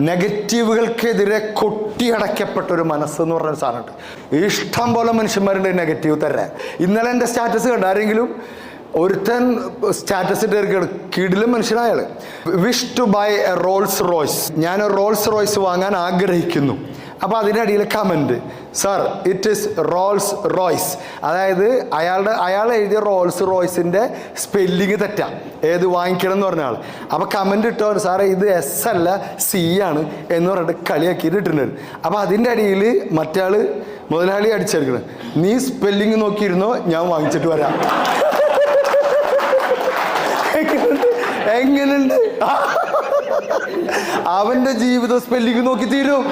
നെഗറ്റീവുകൾക്കെതിരെ കൊട്ടിയടക്കപ്പെട്ട ഒരു മനസ്സെന്ന് പറഞ്ഞൊരു സാധനമുണ്ട്. ഇഷ്ടം പോലെ മനുഷ്യന്മാരുണ്ട് നെഗറ്റീവ് തരാൻ. ഇന്നലെ എൻ്റെ സ്റ്റാറ്റസ് കണ്ട ആരെങ്കിലും ഒരുത്തൻ സ്റ്റാറ്റസ് ഇട്ടിരിക്കുകയാണ്, കിടിലും മനുഷ്യനായാൾ. Wish to buy a Rolls Royce. ഞാൻ റോൾസ് റോയ്സ് വാങ്ങാൻ ആഗ്രഹിക്കുന്നു. അപ്പോൾ അതിൻ്റെ അടിയിൽ comment, sir it is Rolls Royce. അതായത് അയാൾ എഴുതിയ റോൾസ് റോയ്സിൻ്റെ സ്പെല്ലിങ് തെറ്റാ, ഏത് വാങ്ങിക്കണം എന്ന് പറഞ്ഞ ആൾ. അപ്പോൾ കമൻറ്റ് ഇട്ടോ, സാറേ ഇത് എസ് അല്ല സി ആണ് എന്ന് പറഞ്ഞിട്ട് കളിയാക്കിയിട്ട് ഇട്ടിട്ടുണ്ട്. അപ്പോൾ അതിൻ്റെ അടിയിൽ മറ്റാൾ മുതലാളി അടിച്ചെടുക്കണം, നീ സ്പെല്ലിങ് നോക്കിയിരുന്നോ, ഞാൻ വാങ്ങിച്ചിട്ട് വരാം. എങ്ങനെയുണ്ട്? അവൻ്റെ ജീവിതം സ്പെല്ലിങ് നോക്കി തീരും.